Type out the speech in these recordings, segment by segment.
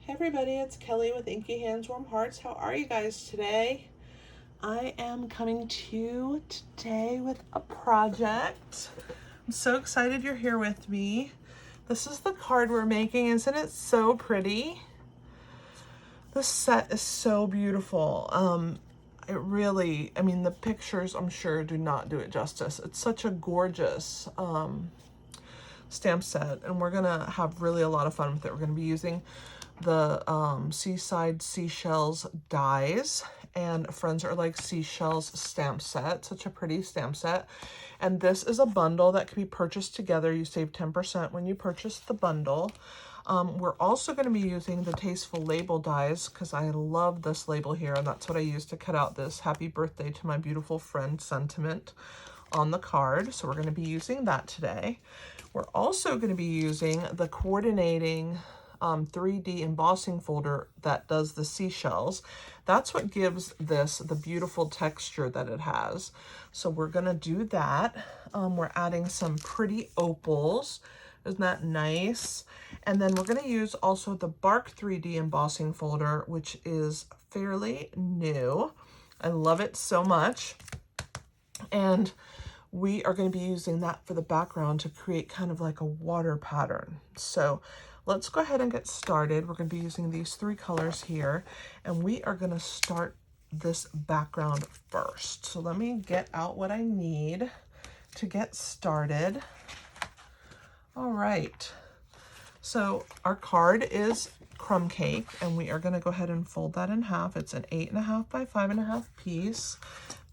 Hey everybody, it's Kelly with Inky Hands Warm Hearts. How are you guys today? I am coming to you today with a project. I'm so excited you're here with me. This is the card we're making. Isn't it so pretty? This set is so beautiful. The pictures I'm sure do not do it justice. It's such a gorgeous stamp set, and we're gonna have really a lot of fun with it. We're gonna be using the Seaside Seashells dies and Friends Are Like Seashells stamp set. Such a pretty stamp set. And this is a bundle that can be purchased together. You save 10% when you purchase the bundle. We're also going to be using the Tasteful Label dies because I love this label here, and that's what I used to cut out this happy birthday to my beautiful friend sentiment on the card. So we're going to be using that today. We're also going to be using the coordinating 3D embossing folder that does the seashells. That's what gives this the beautiful texture that it has. So we're going to do that. We're adding some pretty opals. Isn't that nice? And then we're going to use also the Bark 3D embossing folder, which is fairly new. I love it so much. And we are going to be using that for the background to create kind of like a water pattern. So let's go ahead and get started. We're going to be using these three colors here, and we are going to start this background first. So let me get out what I need to get started. All right. So our card is crumb cake, and we are going to go ahead and fold that in half. It's an 8.5 by 5.5 piece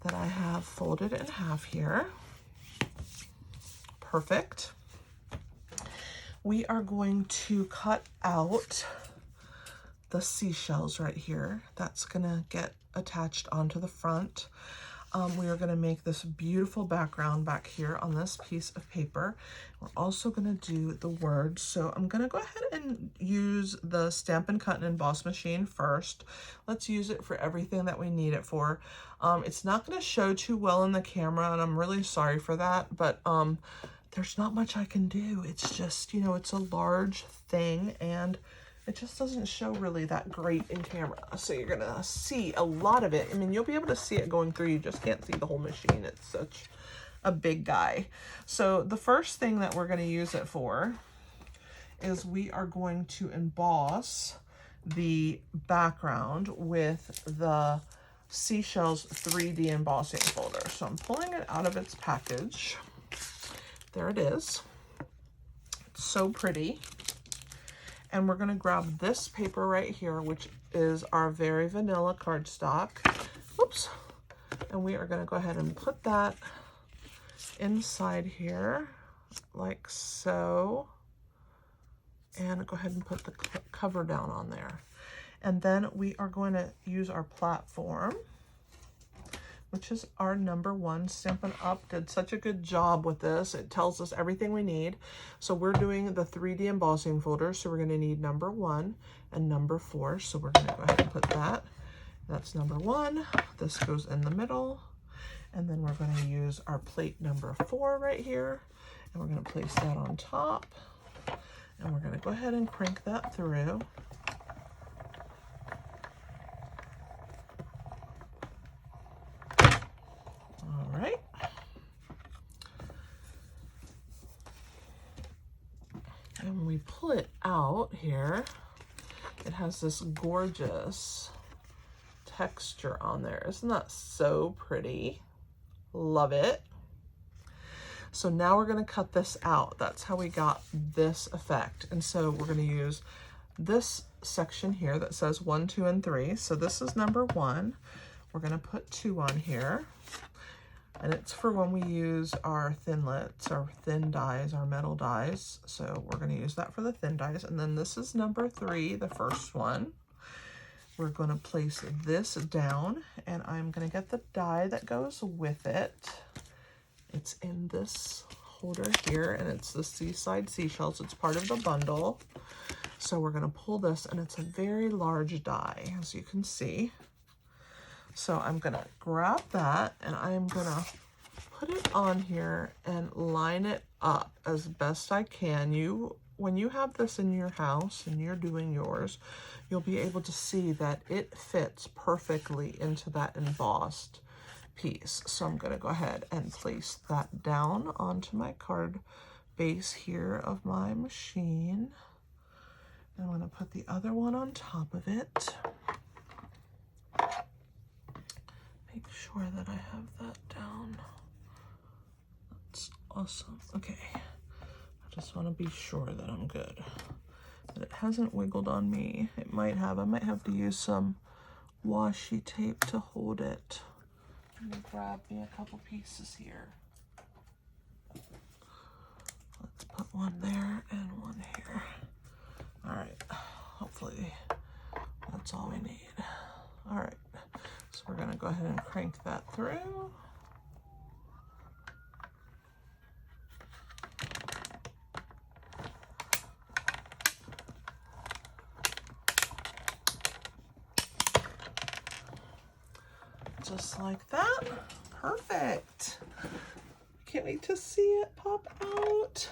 that I have folded in half here. Perfect. We are going to cut out the seashells right here. That's gonna get attached onto the front. We are gonna make this beautiful background back here on this piece of paper. We're also gonna do the words. So I'm gonna go ahead and use the Stampin' Cut and Emboss machine first. Let's use it for everything that we need it for. It's not gonna show too well in the camera, and I'm really sorry for that, but there's not much I can do. It's just, it's a large thing and it just doesn't show really that great in camera. So you're gonna see a lot of it. You'll be able to see it going through. You just can't see the whole machine. It's such a big guy. So the first thing that we're gonna use it for is we are going to emboss the background with the Seashells 3D embossing folder. So I'm pulling it out of its package. There it is. It's so pretty. And we're going to grab this paper right here, which is our very vanilla cardstock. Oops. And we are going to go ahead and put that inside here, like so. And go ahead and put the cover down on there. And then we are going to use our platform, which is our number 1. Stampin' Up did such a good job with this. It tells us everything we need. So we're doing the 3D embossing folder. So we're going to need number 1 and number 4. So we're going to go ahead and put that. That's number 1. This goes in the middle. And then we're going to use our plate number 4 right here. And we're going to place that on top. And we're going to go ahead and crank that through. And we pull it out here. It has this gorgeous texture on there. Isn't that so pretty? Love it. So now we're going to cut this out. That's how we got this effect. And so we're going to use this section here that says 1, 2, and 3. So this is number 1. We're going to put 2 on here. And it's for when we use our thinlits, our thin dies, our metal dies. So we're going to use that for the thin dies. And then this is number 3, the first one. We're going to place this down, and I'm going to get the die that goes with it. It's in this holder here, and it's the Seaside Seashells. It's part of the bundle. So we're going to pull this, and it's a very large die, as you can see. So I'm going to grab that, and I'm going to put it on here and line it up as best I can. You when you have this in your house and you're doing yours, you'll be able to see that it fits perfectly into that embossed piece. So I'm going to go ahead and place that down onto my card base here of my machine. I'm going to put the other one on top of it. Make sure that I have that down. That's awesome. Okay. I just want to be sure that I'm good. That it hasn't wiggled on me. It might have. I might have to use some washi tape to hold it. Let me grab me a couple pieces here. Let's put one there and one here. All right. Hopefully that's all we need. All right. So we're going to go ahead and crank that through. Just like that. Perfect. Can't wait to see it pop out.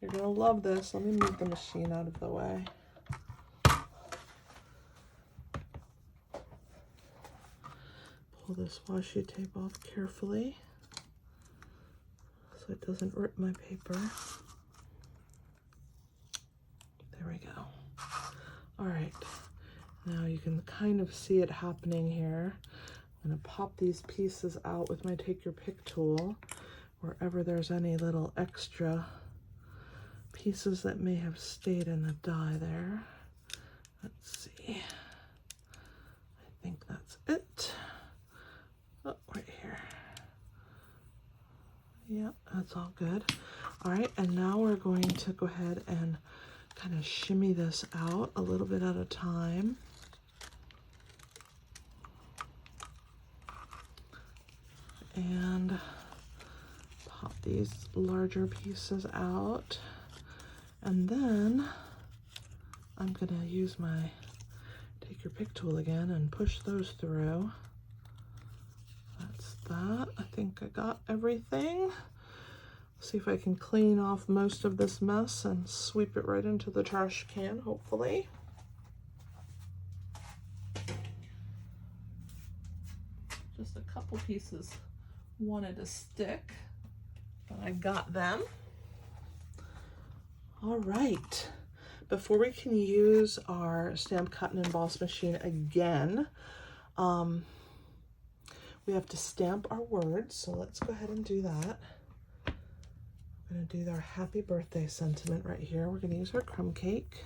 You're gonna love this. Let me move the machine out of the way. Pull this washi tape off carefully so it doesn't rip my paper. There we go. All right. Now you can kind of see it happening here. I'm going to pop these pieces out with my Take Your Pick tool, wherever there's any little extra pieces that may have stayed in the die there. Let's see. I think that's it. Oh, right here. Yep, that's all good. All right, and now we're going to go ahead and kind of shimmy this out a little bit at a time. And pop these larger pieces out. And then I'm gonna use my Take Your Pick tool again and push those through. That's that. I think I got everything. See if I can clean off most of this mess and sweep it right into the trash can, hopefully. Just a couple pieces wanted to stick, but I got them. All right, before we can use our Stamp Cut and Emboss machine again, we have to stamp our words, so let's go ahead and do that. We're gonna do our happy birthday sentiment right here. We're gonna use our crumb cake.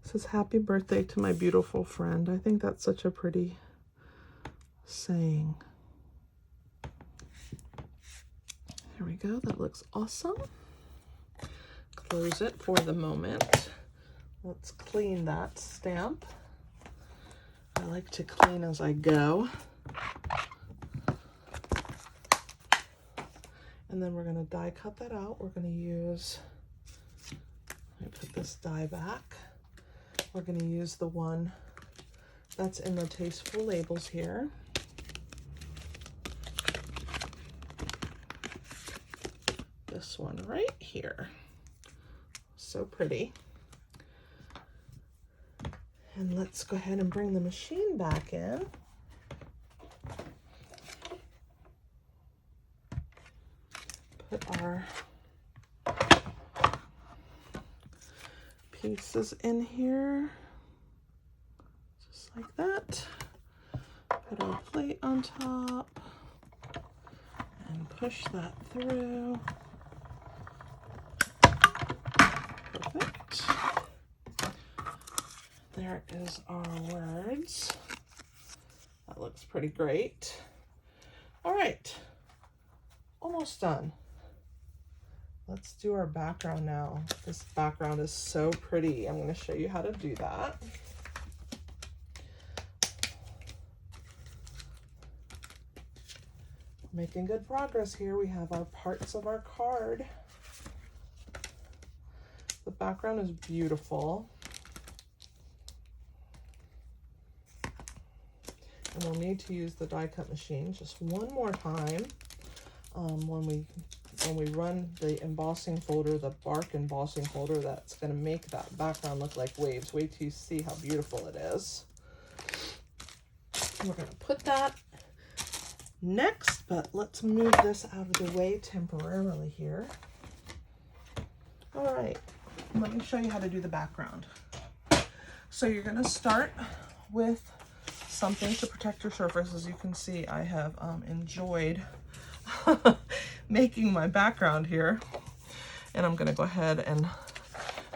Says happy birthday to my beautiful friend. I think that's such a pretty saying. There we go, that looks awesome. Close it for the moment. Let's clean that stamp. I like to clean as I go. And then we're gonna die cut that out. We're gonna use, let me put this die back. We're going to use the one that's in the Tasteful Labels here. This one right here. So pretty. And let's go ahead and bring the machine back in. Put our pieces in here, just like that. Put our plate on top and push that through. Perfect. There is our words. That looks pretty great. All right, almost done. Let's do our background now. This background is so pretty. I'm going to show you how to do that. Making good progress here. We have our parts of our card. The background is beautiful. And we'll need to use the die cut machine just one more time when we when we run the embossing folder, the bark embossing folder, that's going to make that background look like waves. Wait till you see how beautiful it is. We're going to put that next, but let's move this out of the way temporarily here. All right, let me show you how to do the background. So you're going to start with something to protect your surface. As you can see, I have enjoyed making my background here, and I'm going to go ahead and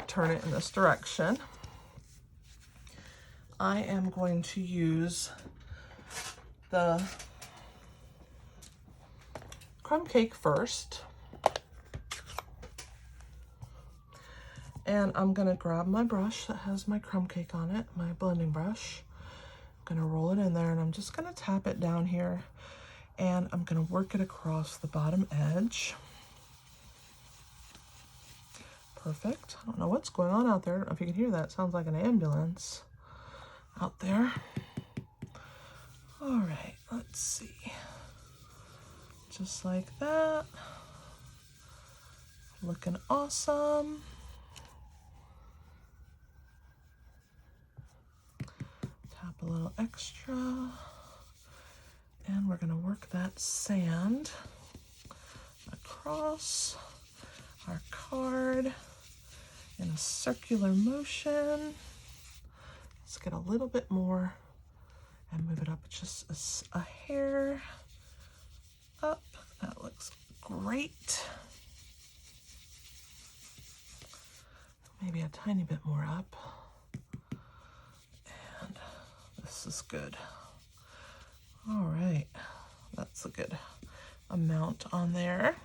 turn it in this direction. I am going to use the crumb cake first, and I'm going to grab my brush that has my crumb cake on it, my blending brush. I'm going to roll it in there, and I'm just going to tap it down here, and I'm going to work it across the bottom edge. Perfect. I don't know what's going on out there. I don't know if you can hear that. It sounds like an ambulance out there. All right, let's see. Just like that. Looking awesome. Tap a little extra. And we're going to work that sand across our card in a circular motion. Let's get a little bit more and move it up just a hair up. That looks great. Maybe a tiny bit more up. And this is good. All right, that's a good amount on there.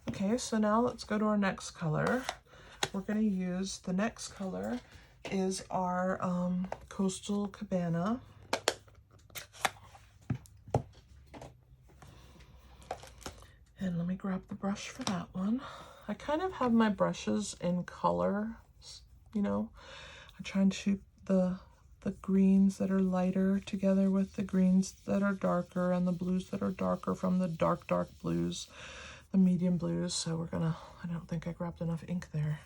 Okay, so now let's go to our next color. We're going to use, the next color is our Coastal Cabana. And let me grab the brush for that one. I kind of have my brushes in color, you know. I try and shoot the greens that are lighter together with the greens that are darker, and the blues that are darker from the dark blues, the medium blues. So we're gonna, I don't think I grabbed enough ink there.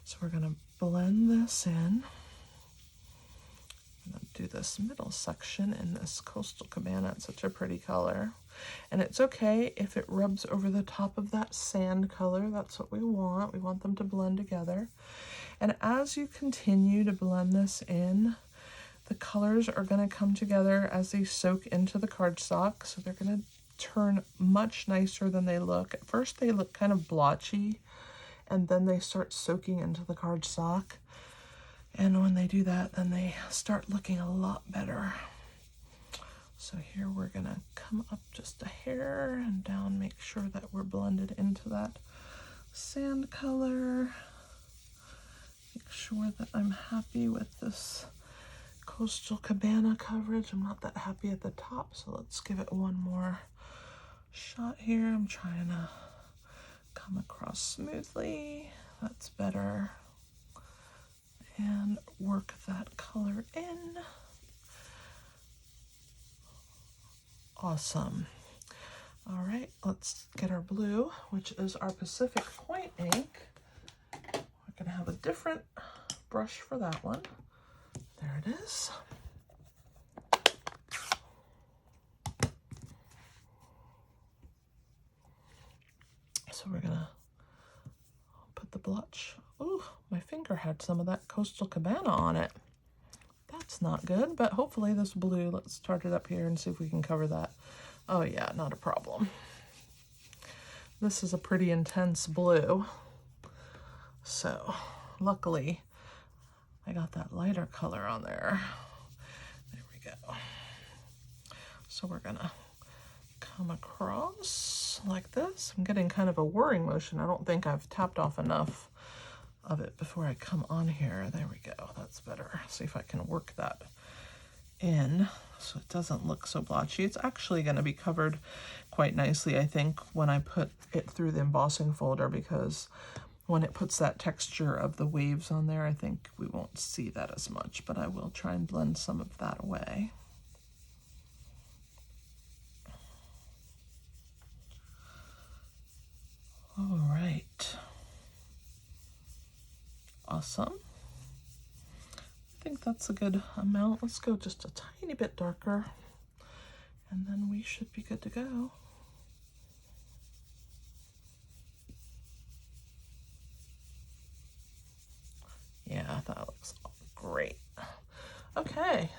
So we're gonna blend this in. I'm gonna do this middle section in this Coastal Cabana. It's such a pretty color. And it's okay if it rubs over the top of that sand color. That's what we want. We want them to blend together. And as you continue to blend this in, the colors are going to come together as they soak into the cardstock. So they're going to turn much nicer than they look. At first they look kind of blotchy, and then they start soaking into the cardstock. And when they do that, then they start looking a lot better. So here we're going to come up just a hair and down, make sure that we're blended into that sand color. Make sure that I'm happy with this Coastal Cabana coverage. I'm not that happy at the top, so let's give it one more shot here. I'm trying to come across smoothly. That's better. And work that color in. Awesome. All right, let's get our blue, which is our Pacific Point ink. We're gonna have a different brush for that one. There it is. So we're gonna put the blush. Ooh, my finger had some of that Coastal Cabana on it. That's not good, but hopefully this blue, let's start it up here and see if we can cover that. Oh yeah, not a problem. This is a pretty intense blue. So luckily I got that lighter color on there. There we go. So we're gonna come across like this. I'm getting kind of a whirring motion. I don't think I've tapped off enough of it before I come on here. There we go. That's better. See if I can work that in so it doesn't look so blotchy. It's actually going to be covered quite nicely, I think, when I put it through the embossing folder, because when it puts that texture of the waves on there, I think we won't see that as much, but I will try and blend some of that away. All right. Awesome. I think that's a good amount. Let's go just a tiny bit darker, and then we should be good to go. Yeah, that looks great. Okay.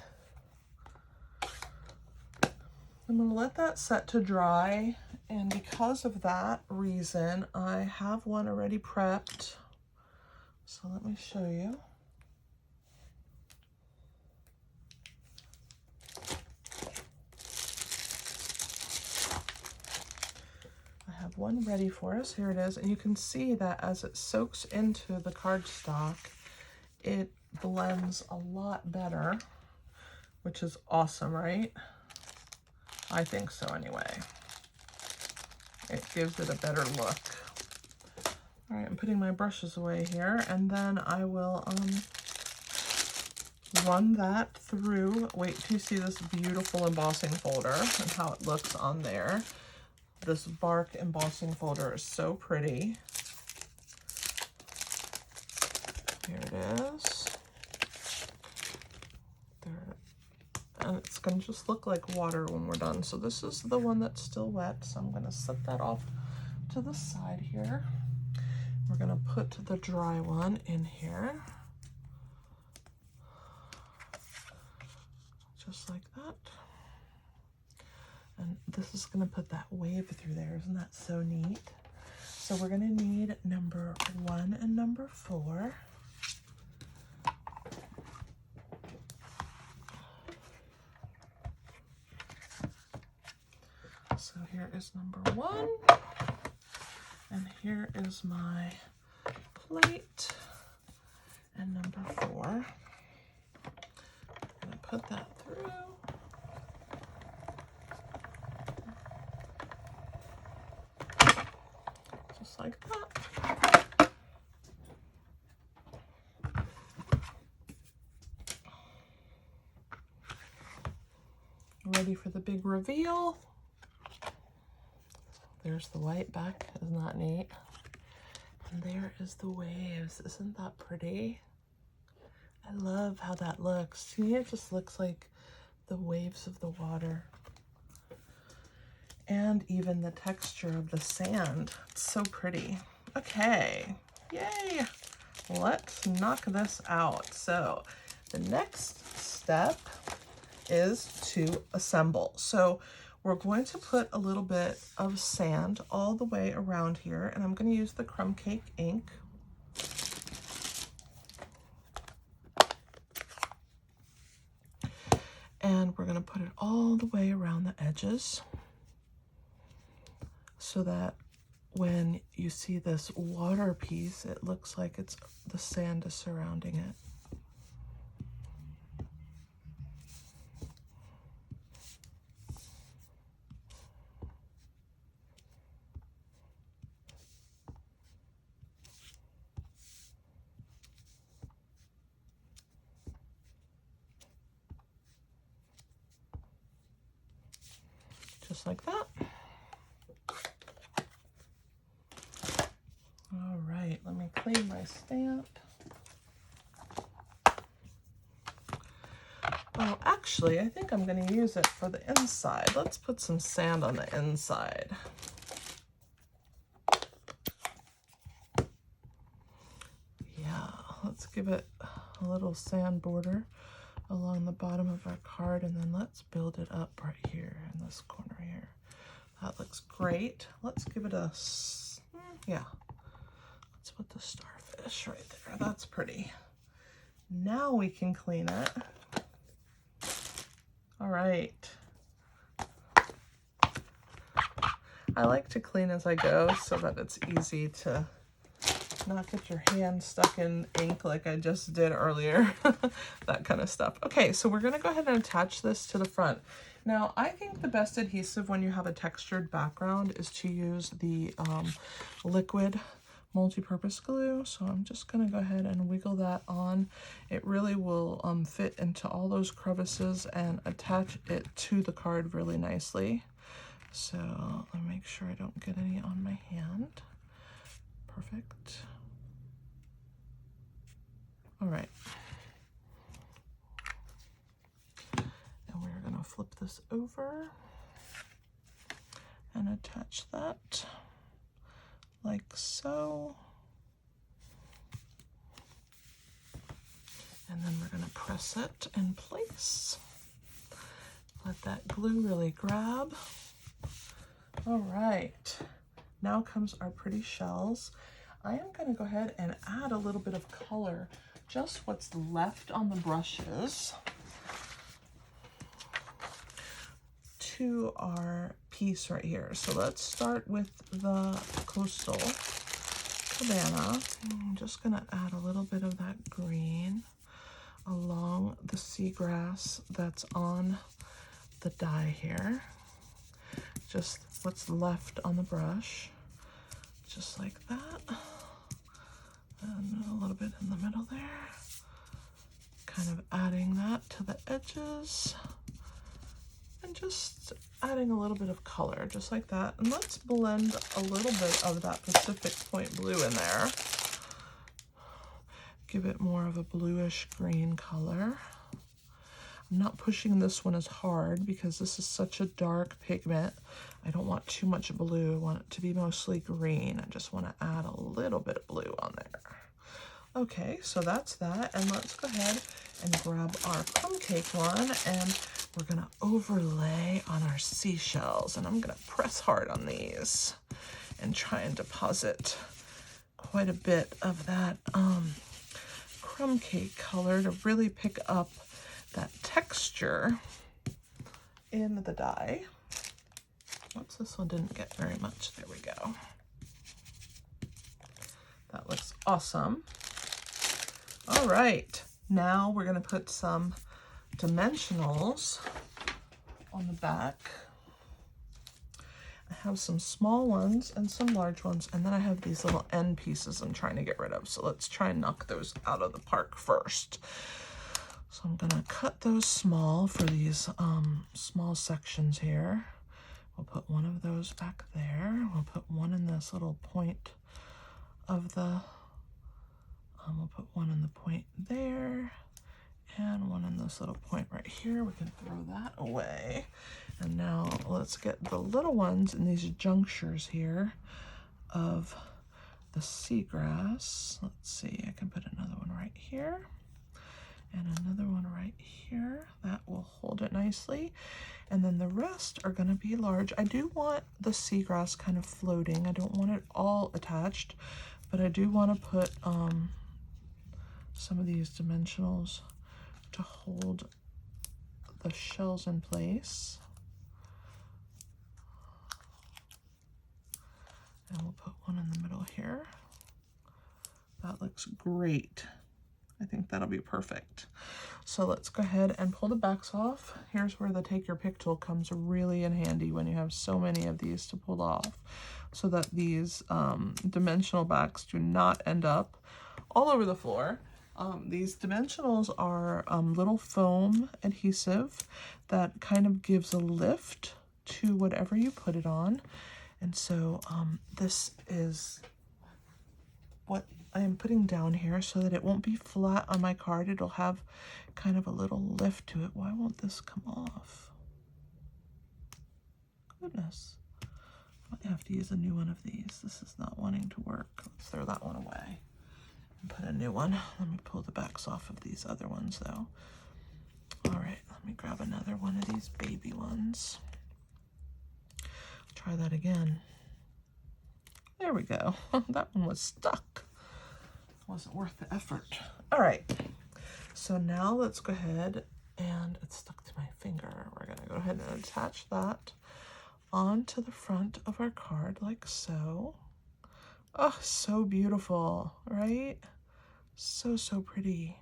I'm gonna let that set to dry, and because of that reason, I have one already prepped. So let me show you. I have one ready for us. Here it is, and you can see that as it soaks into the cardstock, it blends a lot better, which is awesome, right? I think so anyway. It gives it a better look. All right, I'm putting my brushes away here, and then I will run that through. Wait till you see this beautiful embossing folder and how it looks on there. This bark embossing folder is so pretty. Here it is. There. And it's going to just look like water when we're done. So this is the one that's still wet, so I'm going to set that off to the side here. We're going to put the dry one in here. Just like that. And this is going to put that wave through there. Isn't that so neat? So we're going to need number 1 and number 4. So here is number 1, and here is my plate, and number 4. I'm going to put that through. Just like that. Ready for the big reveal. There's the white back, isn't that neat? And there is the waves, isn't that pretty? I love how that looks. To me, it just looks like the waves of the water. And even the texture of the sand, it's so pretty. Okay, yay! Let's knock this out. So the next step is to assemble. So we're going to put a little bit of sand all the way around here, and I'm going to use the crumb cake ink. And we're going to put it all the way around the edges so that when you see this water piece, it looks like it's the sand is surrounding it. Just like that. All right, let me clean my stamp. Oh, actually, I think I'm going to use it for the inside. Let's put some sand on the inside. Yeah, let's give it a little sand border along the bottom of our card, and then let's build it up right here in this corner here. That looks great. Let's give it a, yeah, let's put the starfish right there. That's pretty. Now we can clean it. All right. I like to clean as I go so that it's easy to not get your hand stuck in ink like I just did earlier. That kind of stuff. Okay, so we're going to go ahead and attach this to the front. Now, I think the best adhesive when you have a textured background is to use the liquid multi-purpose glue. So I'm just going to go ahead and wiggle that on. It really will fit into all those crevices and attach it to the card really nicely. So let me make sure I don't get any on my hand. Perfect. All right. And we're going to flip this over and attach that like so. And then we're going to press it in place. Let that glue really grab. All right, now comes our pretty shells. I am going to go ahead and add a little bit of color, just what's left on the brushes, to our piece right here. So let's start with the coastal cabana. I'm just going to add a little bit of that green along the seagrass that's on the die here. Just what's left on the brush, just like that. And a little bit in the middle there. Kind of adding that to the edges. And just adding a little bit of color, just like that. And let's blend a little bit of that Pacific Point blue in there. Give it more of a bluish green color. I'm not pushing this one as hard because this is such a dark pigment. I don't want too much blue. I want it to be mostly green. I just want to add a little bit of blue on there. Okay, so that's that. And let's go ahead and grab our crumb cake one, and we're going to overlay on our seashells. And I'm going to press hard on these and try and deposit quite a bit of that crumb cake color to really pick up that texture in the die. Whoops, this one didn't get very much. There we go. That looks awesome. All right, now we're going to put some dimensionals on the back. I have some small ones and some large ones, and then I have these little end pieces I'm trying to get rid of. So let's try and knock those out of the park first. So I'm going to cut those small for these small sections here. We'll put one of those back there. We'll put one in this little point of the, we'll put one in the point there, and one in this little point right here. We can throw that away. And now let's get the little ones in these junctures here of the seagrass. Let's see, I can put another one right here and another one right here. That will hold it nicely. And then the rest are going to be large. I do want the seagrass kind of floating. I don't want it all attached, but I do want to put some of these dimensionals to hold the shells in place. And we'll put one in the middle here. That looks great. I think that'll be perfect. So let's go ahead and pull the backs off. Here's where the take your pick tool comes really in handy when you have so many of these to pull off, so that these dimensional backs do not end up all over the floor. These dimensionals are little foam adhesive that kind of gives a lift to whatever you put it on. And so this is what I am putting down here so that it won't be flat on my card. It'll have kind of a little lift to it. Why won't this come off? Goodness. I might have to use a new one of these. This is not wanting to work. Let's throw that one away and put a new one. Let me pull the backs off of these other ones though. All right, let me grab another one of these baby ones. Try that again. There we go. That one was stuck. Wasn't worth the effort. All right, so now let's go ahead, and it's stuck to my finger. We're gonna go ahead and attach that onto the front of our card like so. Oh, so beautiful, right? So, so pretty.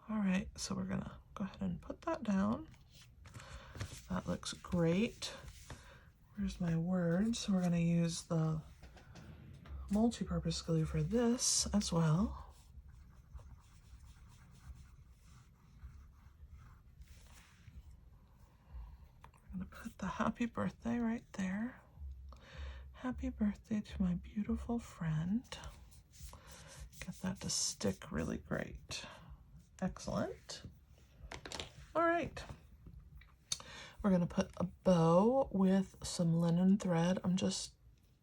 All right, so we're gonna go ahead and put that down. That looks great. Where's my words? So we're gonna use the multi-purpose glue for this as well. We're gonna put the happy birthday right there. Happy birthday to my beautiful friend. Get that to stick really great. Excellent. All right. We're going to put a bow with some linen thread. I'm just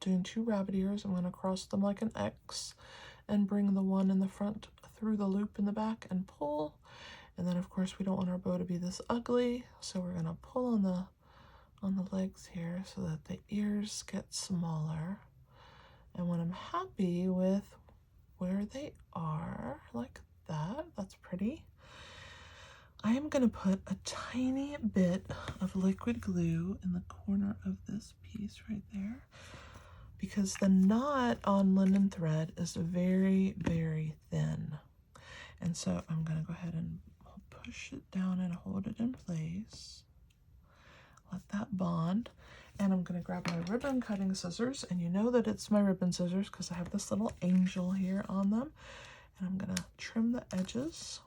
doing 2 rabbit ears. I'm going to cross them like an X and bring the one in the front through the loop in the back and pull. And then of course we don't want our bow to be this ugly, so we're going to pull on the legs here so that the ears get smaller. And when I'm happy with where they are, like that, that's pretty, I am going to put a tiny bit of liquid glue in the corner of this piece right there, because the knot on linen thread is very, very thin. And so I'm going to go ahead and push it down and hold it in place. Let that bond. And I'm going to grab my ribbon cutting scissors, and you know that it's my ribbon scissors because I have this little angel here on them. And I'm going to trim the edges,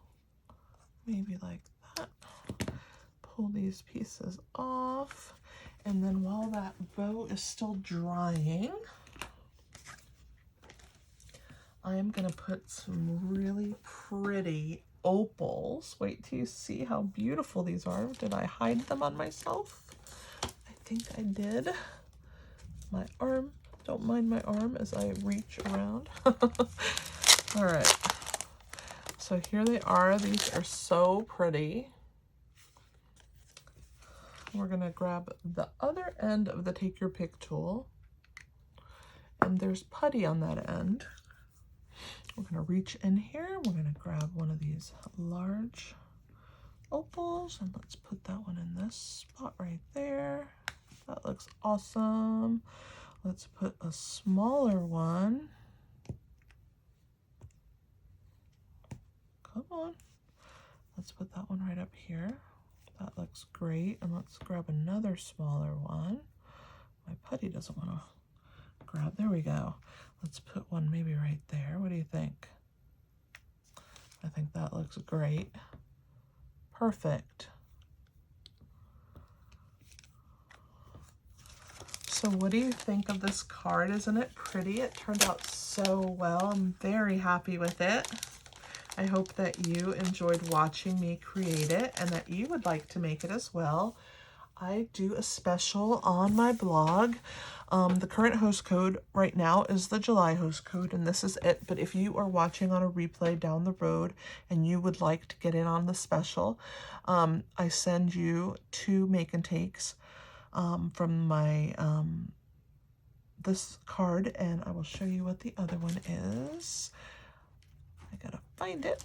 maybe like that. Pull these pieces off. And then while that bow is still drying, I am going to put some really pretty opals. Wait till you see how beautiful these are. Did I hide them on myself? I think I did. My arm, don't mind my arm as I reach around. All right. So here they are. These are so pretty. We're going to grab the other end of the Take Your Pick tool. And there's putty on that end. We're going to reach in here. We're going to grab one of these large opals, and let's put that one in this spot right there. That looks awesome. Let's put a smaller one. Come on. Let's put that one right up here. That looks great. And let's grab another smaller one. My putty doesn't want to grab. There we go. Let's put one maybe right there. What do you think? I think that looks great. Perfect. So what do you think of this card? Isn't it pretty? It turned out so well. I'm very happy with it. I hope that you enjoyed watching me create it and that you would like to make it as well. I do a special on my blog. The current host code right now is the July host code, and this is it. But if you are watching on a replay down the road and you would like to get in on the special, I send you 2 make and takes from my this card, and I will show you what the other one is. I gotta find it.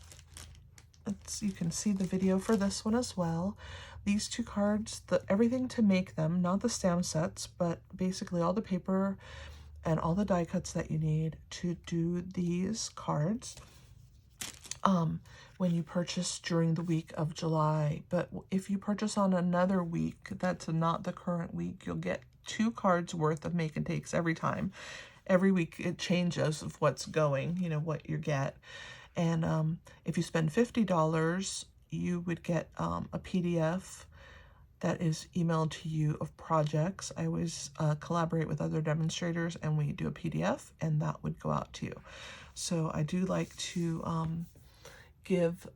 You can see the video for this one as well. These 2 cards, everything to make them, not the stamp sets, but basically all the paper and all the die cuts that you need to do these cards when you purchase during the week of July. But if you purchase on another week that's not the current week, you'll get 2 cards worth of make and takes every time. Every week it changes of what's going, you know, what you get. And if you spend $50, you would get a PDF that is emailed to you of projects. I always collaborate with other demonstrators, and we do a PDF, and that would go out to you. So I do like to give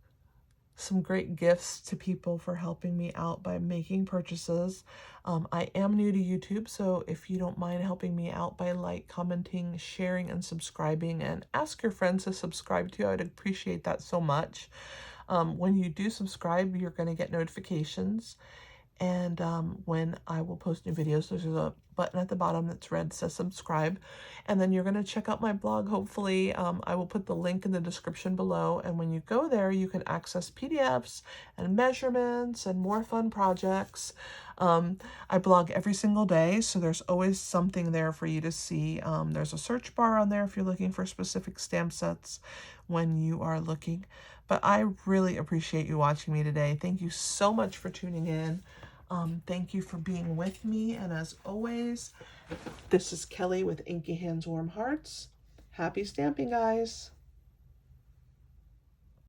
some great gifts to people for helping me out by making purchases. I am new to YouTube, so if you don't mind helping me out by commenting, sharing, and subscribing, and ask your friends to subscribe too, I would appreciate that so much. When you do subscribe, you're going to get notifications, and when I will post new videos, there's a button at the bottom that's red that says subscribe, and then you're going to check out my blog. Hopefully I will put the link in the description below, and when you go there you can access PDFs and measurements and more fun projects. I blog every single day, so there's always something there for you to see. There's a search bar on there if you're looking for specific stamp sets when you are looking. But I really appreciate you watching me today. Thank you so much for tuning in. Thank you for being with me. And as always, this is Kelly with Inky Hands Warm Hearts. Happy stamping, guys.